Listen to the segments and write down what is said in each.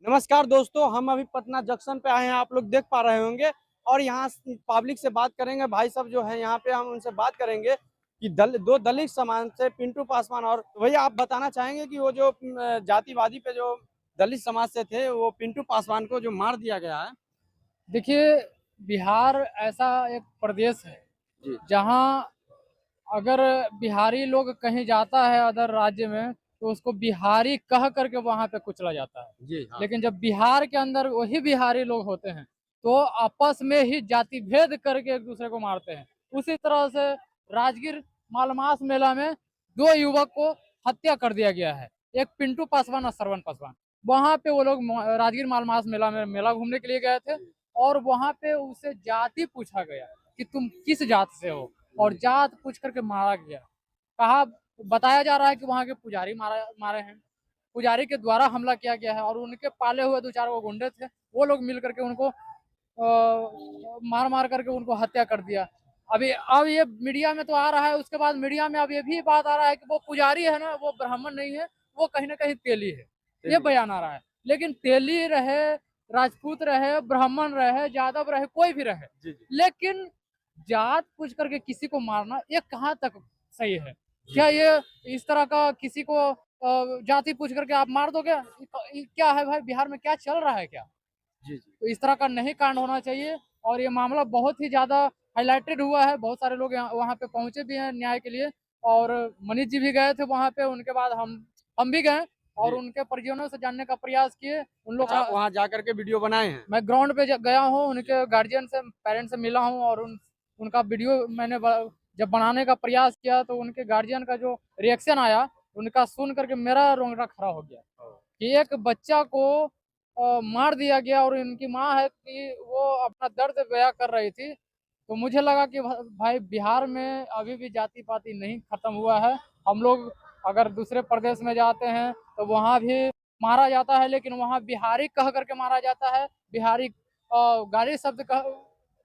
नमस्कार दोस्तों, हम अभी पटना जंक्शन पे आए हैं, आप लोग देख पा रहे होंगे। और यहाँ पब्लिक से बात करेंगे। भाई साहब जो है यहाँ पे, हम उनसे बात करेंगे कि दो दलित समाज से पिंटू पासवान, और भैया आप बताना चाहेंगे कि वो जो जातिवादी पे जो दलित समाज से थे, वो पिंटू पासवान को जो मार दिया गया है। देखिए, बिहार ऐसा एक प्रदेश है जी जहाँ अगर बिहारी लोग कहीं जाता है अदर राज्य में तो उसको बिहारी कह करके वहां पे कुचला जाता है। जी हाँ। लेकिन जब बिहार के अंदर वही बिहारी लोग होते हैं तो आपस में ही जाति भेद करके एक दूसरे को मारते हैं। उसी तरह से राजगीर मालमास मेला में दो युवक को हत्या कर दिया गया है, एक पिंटू पासवान और श्रवण पासवान। वहां पे वो लोग राजगीर मालमास मेला में मेला घूमने के लिए गए थे और वहां पे उसे जाति पूछा गया कि तुम किस जात से हो, और जात पूछ करके मारा गया। कहा, बताया जा रहा है कि वहां के पुजारी मारे हैं, पुजारी के द्वारा हमला किया गया है और उनके पाले हुए दो चार वो गुंडे थे, वो लोग मिल करके उनको मार मार करके उनको हत्या कर दिया। अब ये मीडिया में तो आ रहा है, उसके बाद मीडिया में अब ये भी बात आ रहा है कि वो पुजारी है ना, वो ब्राह्मण नहीं है, वो कहीं ना कहीं तेली है, ये बयान आ रहा है। लेकिन तेली रहे, राजपूत रहे, ब्राह्मण रहे, यादव रहे, कोई भी रहे, जी जी लेकिन जात पूछ करके किसी को मारना ये कहाँ तक सही है? क्या ये इस तरह का किसी को जाति पूछ करके आप मार दोगे? ये क्या है भाई, बिहार में क्या चल रहा है क्या? जी जी। तो इस तरह का नहीं कांड होना चाहिए। और ये मामला बहुत ही ज्यादा हाईलाइटेड हुआ है, बहुत सारे लोग वहाँ पे पहुंचे भी हैं न्याय के लिए। और मनीष जी भी गए थे वहाँ पे, उनके बाद हम भी गए और जी उनके परिजनों से जानने का प्रयास किए। उन लोग अच्छा, का वहाँ जा करके वीडियो बनाए हैं। मैं ग्राउंड पे गया हूँ, उनके गार्जियन से, पेरेंट्स से मिला हूँ और उनका वीडियो मैंने जब बनाने का प्रयास किया तो उनके गार्जियन का जो रिएक्शन आया, उनका सुन करके मेरा रोंगटा खड़ा हो गया कि एक बच्चा को मार दिया गया और इनकी माँ है कि वो अपना दर्द बयां कर रही थी। तो मुझे लगा कि भाई, बिहार में अभी भी जाति पाति नहीं खत्म हुआ है। हम लोग अगर दूसरे प्रदेश में जाते हैं तो वहाँ भी मारा जाता है, लेकिन वहाँ बिहारी कह करके मारा जाता है, बिहारी गाली शब्द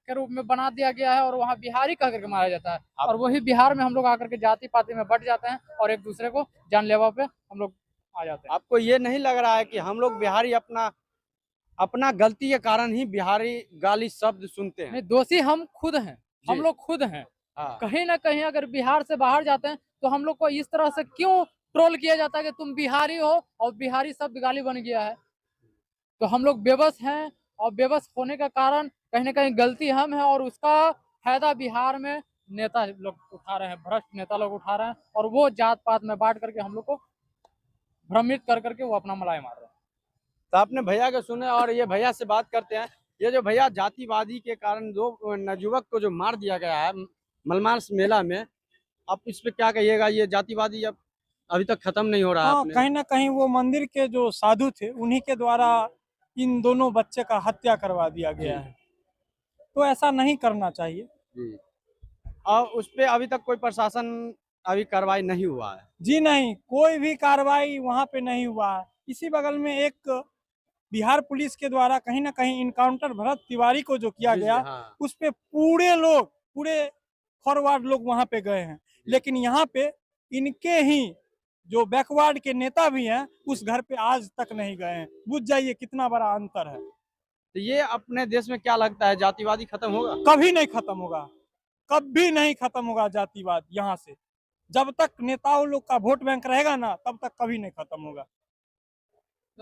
के रूप में बना दिया गया है और वहाँ बिहारी कह करके मारा जाता है। और वही बिहार में हम लोग आकर के जाति पाति में बट जाते हैं और एक दूसरे को जानलेवा पे हम लोग आ जाते हैं। आपको ये नहीं लग रहा है कि हम लोग बिहारी अपना अपना गलती के कारण ही बिहारी गाली शब्द सुनते हैं? नहीं, दोषी हम खुद हैं, हम जी लोग खुद हैं। हाँ। कहीं ना कहीं अगर बिहार से बाहर जाते हैं तो हम लोग को इस तरह से क्यों ट्रोल किया जाता है कि तुम बिहारी हो, और बिहारी शब्द गाली बन गया है। तो हम लोग बेबस हैं और बेबस होने का कारण कहीं ना कहीं गलती हम है, और उसका फायदा बिहार में नेता लोग उठा रहे हैं, भ्रष्ट नेता लोग उठा रहे हैं, और वो जात पात में बांट करके हम लोग को भ्रमित कर करके वो अपना मलाई मार रहे हैं। तो आपने भैया के सुने, और ये भैया से बात करते हैं। ये जो भैया जातिवादी के कारण दो नवयुवक को जो मार दिया गया है मलमास मेला में, आप इस पे क्या कहिएगा? ये जातिवादी अब अभी तक खत्म नहीं हो रहा है हाँ, अपने। कहीं न कहीं वो मंदिर के जो साधु थे, उन्हीं के द्वारा इन दोनों बच्चे का हत्या करवा दिया जी गया है। तो ऐसा नहीं करना चाहिए। जी। और उस पे अभी तक कोई प्रशासन अभी कार्रवाई नहीं हुआ है। जी नहीं, कोई भी कार्रवाई वहाँ पे नहीं हुआ है। इसी बगल में एक बिहार पुलिस के द्वारा कहीं न कहीं इनकाउंटर भरत तिवारी को जो किया जी जी गया, हाँ। उस पे पूरे लोग, पूरे फॉरवर्ड लोग वहाँ पे गए हैं। लेकिन यहाँ पे इनके ही जो बैकवर्ड के नेता भी हैं, उस घर पे आज तक नहीं गए हैं। बुझ जाइए कितना बड़ा अंतर है। तो ये अपने देश में क्या लगता है, जातिवादी खत्म होगा? कभी नहीं खत्म होगा, कभी नहीं खत्म होगा जातिवाद यहाँ से। जब तक नेताओं लोग का वोट बैंक रहेगा ना, तब तक कभी नहीं खत्म होगा।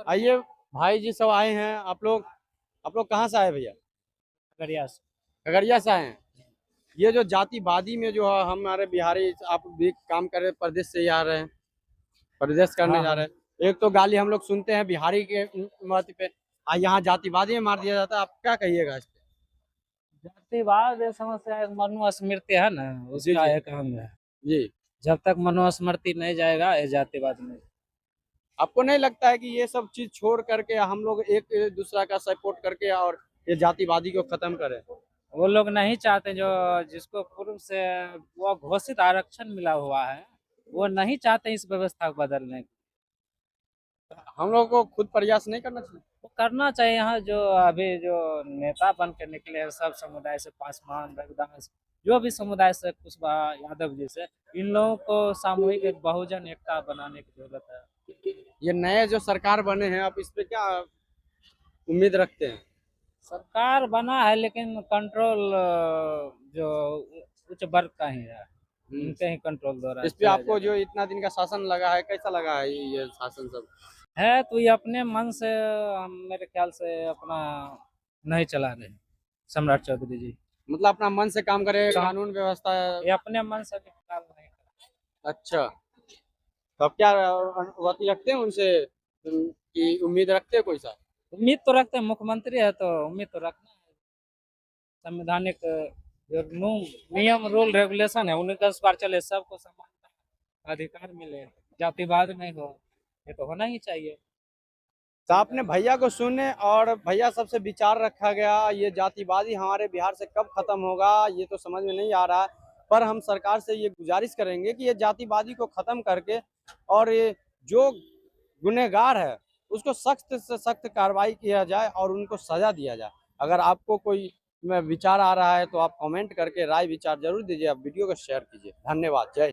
आइए, भाई जी सब आए हैं। आप लोग कहाँ से आए भैया? खगड़िया से। खगड़िया से आए हैं। ये जो जातिवादी में जो है, हमारे बिहारी, आप भी काम कर रहे, प्रदेश से ही आ रहे हैं, प्रदेश करने हाँ जा हाँ। रहे हैं। एक तो गाली हम लोग सुनते हैं बिहारी के मत पे, यहाँ जातिवादी में मार दिया जाता है। आप क्या कहिएगा इस पे? जातिवाद ये समस्या है, मनुस्मृति है ना, जी उसका जी एक अंग है। जी। जब तक मनुस्मृति नहीं जाएगा ये जातिवाद नहीं। आपको नहीं लगता है कि ये सब चीज छोड़ करके हम लोग एक दूसरा का सपोर्ट करके और ये जातिवादी को खत्म करें? वो लोग नहीं चाहते, जो जिसको पूर्व से वो घोषित आरक्षण मिला हुआ है, वो नहीं चाहते इस व्यवस्था को बदलने को। हम लोग को खुद प्रयास नहीं करना चाहिए? वो करना चाहिए। यहाँ जो अभी जो नेता बन के निकले हैं, सब समुदाय से, पासवान, रविदास, जो भी समुदाय से, कुशवाहा, यादव जैसे, इन लोगों को सामूहिक एक बहुजन एकता बनाने की जरूरत है। ये नए जो सरकार बने हैं, आप इस पे क्या उम्मीद रखते हैं? सरकार बना है लेकिन कंट्रोल जो उच्च वर्ग का ही है, उनके ही कंट्रोल द्वारा इस पे चलाया आपको जाता जो इतना दिन का शासन लगा है, कैसा लगा है ये शासन सब? है। तो ये अपने मन से मेरे ख्याल से अपना नहीं चला रहे सम्राट चौधरी जी। मतलब अपना मन से काम करे, काम- कानून व्यवस्था। ये अपने मन से भी काम नहीं कर अच्छा, तो अब क्या वकील रखते हैं उनसे कि उम्मीद रखते हैं कोई सा? उम्मीद तो रखते हैं, मुख्यमंत्री है तो उम्मीद तो रखना है। संवैधानिक जो नियम रूल रेगुलेशन है उन्हीं का पर चले, सबको समान अधिकार मिले, जातिवाद नहीं हो, ये तो होना ही चाहिए। तो आपने भैया को सुने और भैया सबसे विचार रखा गया। ये जातिवादी हमारे बिहार से कब खत्म होगा ये तो समझ में नहीं आ रहा है, पर हम सरकार से ये गुजारिश करेंगे कि ये जातिवादी को खत्म करके और ये जो गुनहगार है उसको सख्त से सख्त कार्रवाई किया जाए और उनको सजा दिया जाए। अगर आपको कोई में विचार आ रहा है तो आप कमेंट करके राय विचार जरूर दीजिए। आप वीडियो को शेयर कीजिए। धन्यवाद। जय